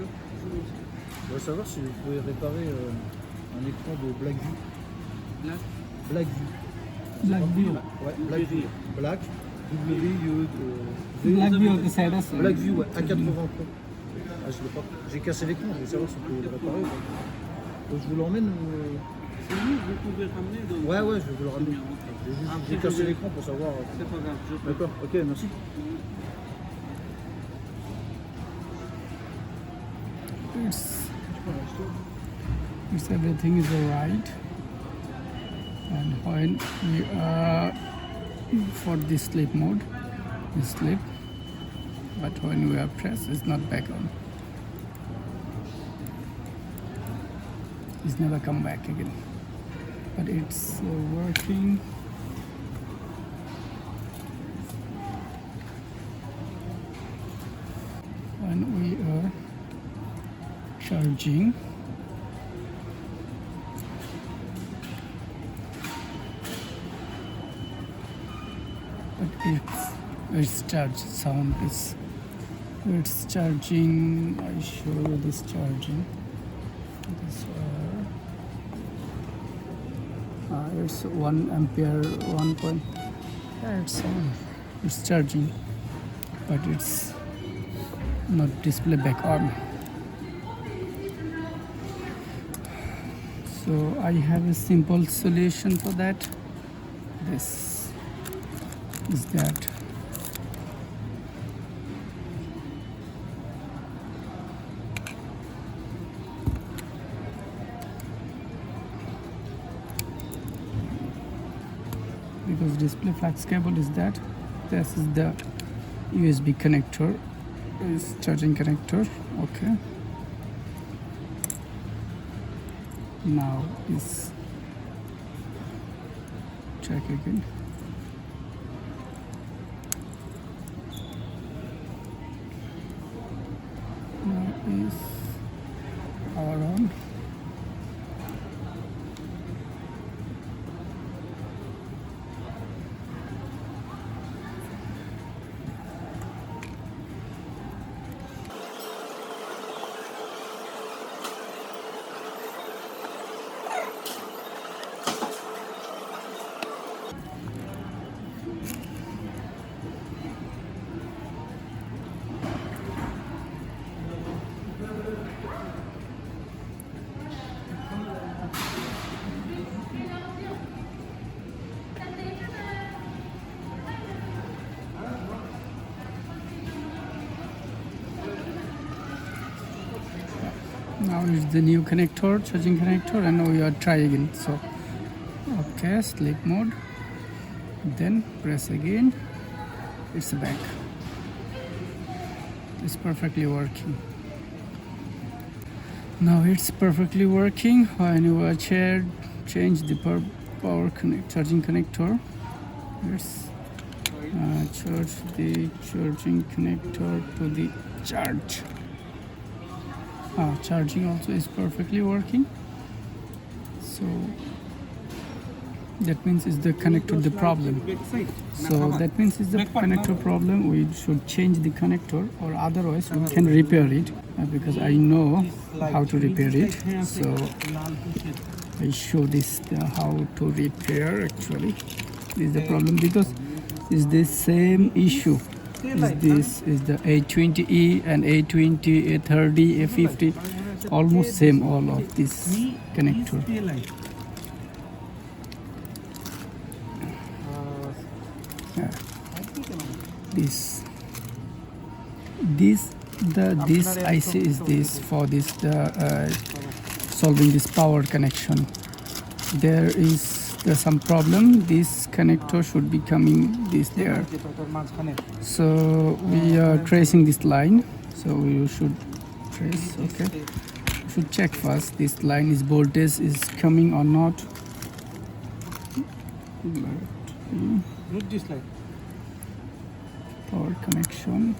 Je voudrais savoir si vous pouvez réparer un écran de Black View. Black View. Black View. Ouais, Black View. Black, W, Black View के side है Black View, ouais, A20e. Ah, je l'ai pas. J'ai cassé l'écran, je veux savoir si vous pouvez le réparer. Donc, je vous l'emmène ou... Vous pouvez ramener donc. Ouais, je vais vous le ramener. J'ai cassé l'écran pour savoir. C'est pas grave, je peux. D'accord, ok, merci. It's everything is alright. And when we are for this sleep mode, we sleep. But when we are pressed, it's not back on. It's never come back again. But it's working. When we are charging, but it's charge sound is it's charging. I show you this charging. This it's 1 ampere, 1 point. Yeah, it's on. It's charging, but it's not display back on. So I have a simple solution for that. This is that. Because display flex cable is that. This is the USB connector. Is charging connector. Okay. Now is check again. Now is power on. Now is the new connector, charging connector, and now we are try again. So, okay, sleep mode. Then press again. It's back. It's perfectly working. Now it's perfectly working. When you are change the power charging connector. Let's charge the charging connector to the charge. Charging also is perfectly working. So that means is the connector the problem. So that means is the connector problem. We should change the connector, or otherwise we can repair it, because I know how to repair it. So I show this how to repair. Actually, this is the problem, because it's the same issue. This is the A20e and A20, A30, A50, almost same all of this connector. This IC is this for this solving this power connection. There's some problem. This connector should be coming this there. So we are tracing this line. So we should trace. Okay. We should check first this line is voltage is coming or not. Look this line. Power connection.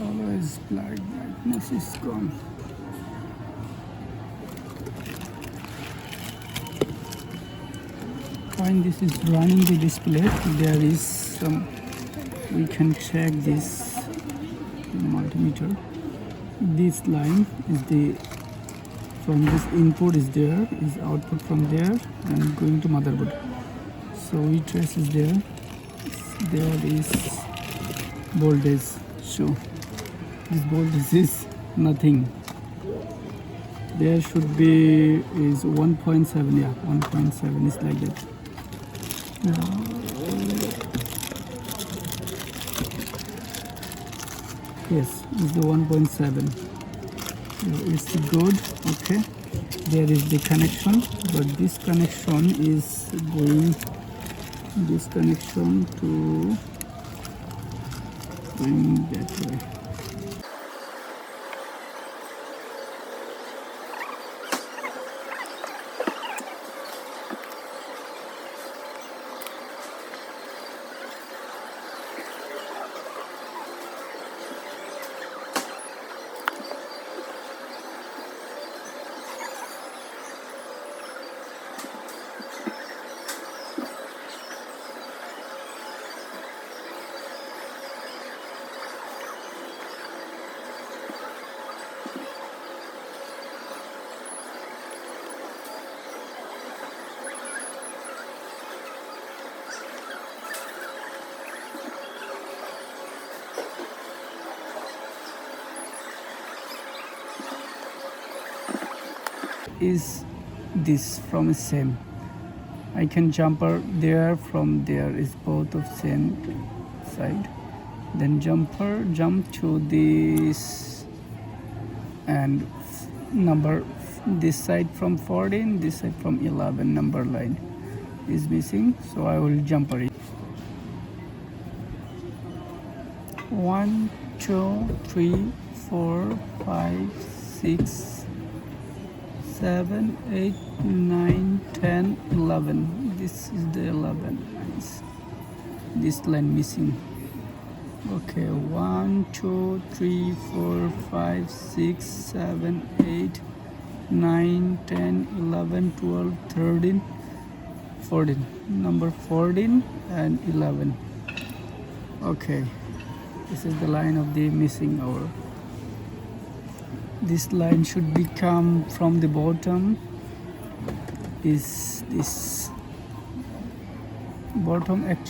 Always brightness is gone. When this is running the display, there is some, we can check this multimeter. This line is the, from this input is there, is output from there and going to motherboard. So we trace is there. There is voltage. So this voltage is nothing. There should be is 1.7. Yeah, 1.7 is like that. Yes, it's the 1.7. It's good. Okay, there is the connection, but this connection is going, this connection to going that way. Is this from same? I can jumper there from there is both of same side. Then jumper jump to this and number this side from 14, this side from 11. Number line is missing, so I will jumper it. 1, 2, 3, 4, 5, 6, 7, 8, 9, 10, 11. This is the 11. Nice. This line missing. Okay, 1, 2, 3, 4, 5, 6, 7, 8, 9, 10, 11, 12, 13, 14. Number 14 and 11. Okay, this is the line of the missing hour. This line should become from the bottom. Is this bottom actually